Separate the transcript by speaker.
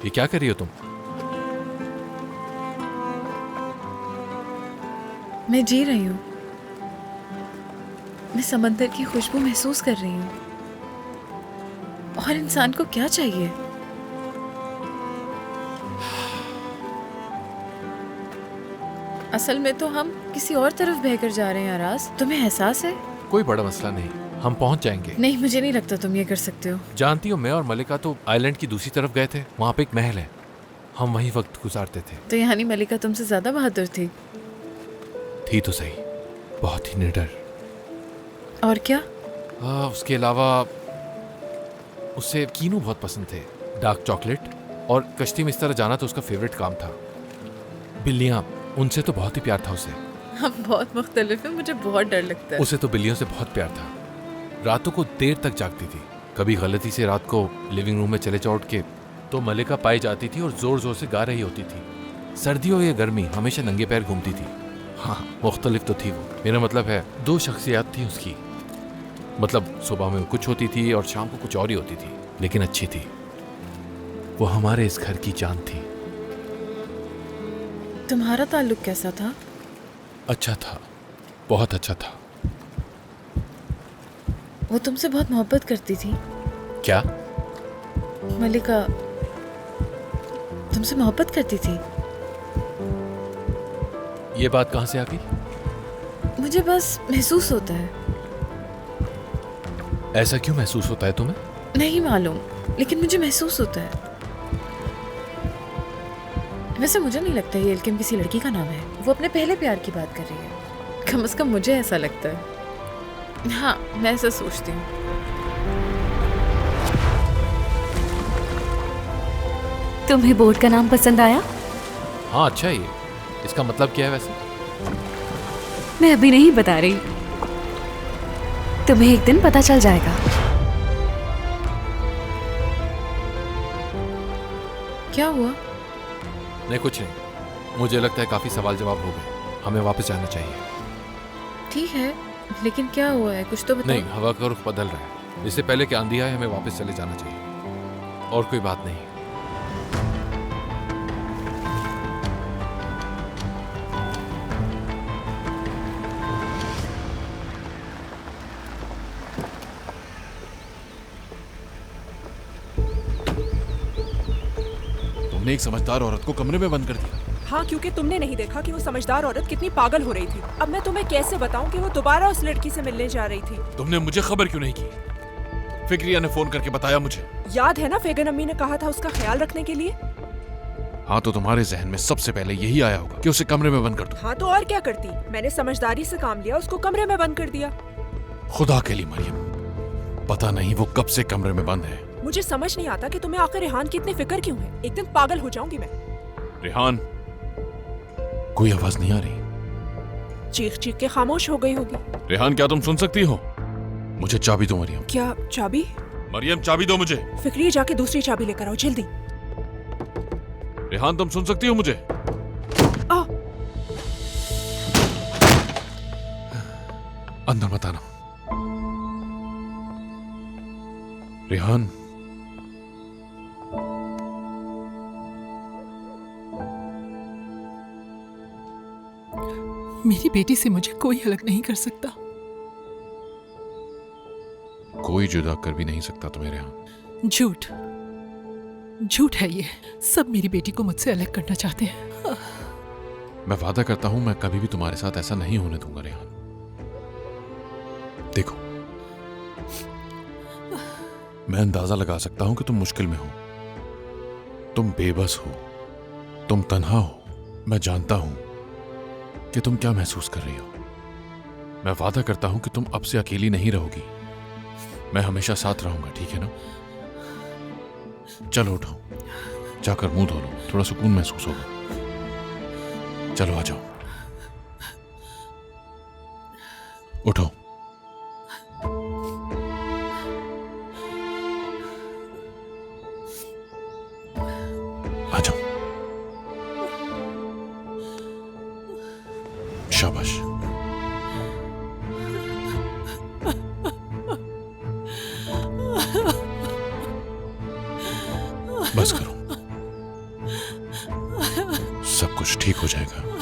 Speaker 1: ये क्या कर रही हो तुम?
Speaker 2: मैं जी रही हूँ। मैं समंदर की खुशबू महसूस कर रही हूँ। और इंसान को क्या चाहिए? असल में तो हम किसी और तरफ बहकर जा रहे हैं आराज। तुम्हें एहसास है?
Speaker 1: कोई बड़ा मसला नहीं, हम पहुंच जाएंगे।
Speaker 2: नहीं, मुझे नहीं लगता तुम ये कर सकते हो।
Speaker 1: जानती हो, मैं और मलिका तो आइलैंड की दूसरी तरफ गए थे। वहां पे एक महल है, हम वहीं वक्त गुजारते थे।
Speaker 2: तो यानी मलिका तुमसे ज्यादा बहादुर थी?
Speaker 1: थी तो सही, बहुत ही निडर।
Speaker 2: और क्या?
Speaker 1: उसके अलावा उसे कीनू बहुत पसंद थे, डार्क चॉकलेट, और कश्ती में इस तरह जाना तो उसका फेवरेट काम था। बिल्लियां, उनसे तो बहुत ही प्यार था उसे।
Speaker 2: हम बहुत मुख्तलिफ हैं, मुझे बहुत डर लगता है।
Speaker 1: उसे तो बिल्लियों से बहुत प्यार था। रातों को देर तक जागती थी। कभी गलती से रात को लिविंग रूम में चले जाओ उठ के, तो मलिका पाई जाती थी और जोर जोर से गा रही होती थी। सर्दी हो या गर्मी, हमेशा नंगे पैर घूमती थी। हाँ, मुख्तलिफ तो थी वो। मेरा मतलब है, दो शख्सियत थी उसकी। मतलब सुबह में कुछ होती थी और शाम को कुछ और ही होती थी, लेकिन अच्छी थी। वो हमारे इस घर की जान थी।
Speaker 2: तुम्हारा ताल्लुक कैसा था?
Speaker 1: अच्छा था, बहुत अच्छा था।
Speaker 2: वो तुमसे बहुत मोहब्बत करती थी।
Speaker 1: क्या?
Speaker 2: मलिका तुमसे मोहब्बत करती थी?
Speaker 1: ये बात कहाँ से आ गई?
Speaker 2: मुझे बस महसूस होता है।
Speaker 1: ऐसा क्यों महसूस होता है तुम्हें?
Speaker 2: नहीं मालूम, लेकिन मुझे महसूस होता है। वैसे मुझे नहीं लगता ये इल्किम किसी लड़की का नाम है। वो अपने पहले प्यार की बात कर रही है। कम से कम मुझे ऐसा लगता है। हाँ, मैं ऐसा सोचती हूँ।
Speaker 3: तुम्हें बोर्ड का नाम पसंद आया?
Speaker 1: हाँ, अच्छा है ये। इसका मतलब क्या है वैसे?
Speaker 3: मैं अभी नहीं बता रही, तुम्हें एक दिन पता चल जाएगा।
Speaker 2: क्या हुआ?
Speaker 1: नहीं, कुछ नहीं। मुझे लगता है काफी सवाल जवाब हो गए, हमें वापस जाना चाहिए।
Speaker 2: ठीक है, लेकिन क्या हुआ है? कुछ तो बताओ।
Speaker 1: नहीं, हवा का रुख बदल रहा है। इससे पहले कि आंधी आए, हमें वापस चले जाना चाहिए। और कोई बात नहीं।
Speaker 4: तुमने एक समझदार औरत को कमरे में बंद कर दिया।
Speaker 5: हाँ, क्योंकि तुमने नहीं देखा कि वो समझदार औरत कितनी पागल हो रही थी। अब मैं तुम्हें कैसे बताऊं कि वो दोबारा उस लड़की से मिलने जा रही थी।
Speaker 4: तुमने मुझे खबर क्यों नहीं की? फिक्रिया ने फोन करके बताया मुझे।
Speaker 5: याद है ना, फेगन अम्मी ने कहा था उसका ख्याल रखने के लिए।
Speaker 4: हाँ, तो तुम्हारे जहन में सबसे पहले यही आया होगा कि उसे कमरे में बंद कर दो।
Speaker 5: हाँ, तो और क्या करती? मैंने समझदारी से काम लिया, उसको कमरे में बंद कर दिया।
Speaker 4: खुदा के लिए मरियम, पता नहीं वो कब से कमरे में बंद है।
Speaker 5: मुझे समझ नहीं आता कि तुम्हें आखिर रेहान की इतनी फिक्र क्यों है। एक दिन पागल हो जाऊंगी मैं।
Speaker 4: रेहान, कोई आवाज नहीं आ रही।
Speaker 5: चीख चीख के खामोश हो गई होगी।
Speaker 4: रेहान, क्या तुम सुन सकती हो? मुझे चाबी दो मरियम।
Speaker 5: क्या चाबी?
Speaker 4: मरियम, चाबी दो मुझे।
Speaker 5: फिक्रिया, जाके दूसरी चाबी लेकर आओ जल्दी।
Speaker 4: रेहान, तुम सुन सकती हो मुझे?
Speaker 5: आ,
Speaker 4: अंदर मत आना। रेहान,
Speaker 6: मेरी बेटी से मुझे कोई अलग नहीं कर सकता।
Speaker 4: कोई जुदा कर भी नहीं सकता तुम्हें रेहान।
Speaker 6: झूठ, झूठ है ये। सब मेरी बेटी को मुझसे अलग करना चाहते हैं।
Speaker 4: मैं वादा करता हूं, मैं कभी भी तुम्हारे साथ ऐसा नहीं होने दूंगा रेहान। देखो, मैं अंदाजा लगा सकता हूं कि तुम मुश्किल में हो, तुम बेबस हो, तुम तन्हा हो। मैं जानता हूं कि तुम क्या महसूस कर रही हो। मैं वादा करता हूं कि तुम अब से अकेली नहीं रहोगी। मैं हमेशा साथ रहूंगा, ठीक है ना? चलो उठो, जाकर मुंह धो लो, थोड़ा सुकून महसूस होगा। चलो आ जाओ, उठो। आ जाओ, शाबाश। बस करो, सब कुछ ठीक हो जाएगा।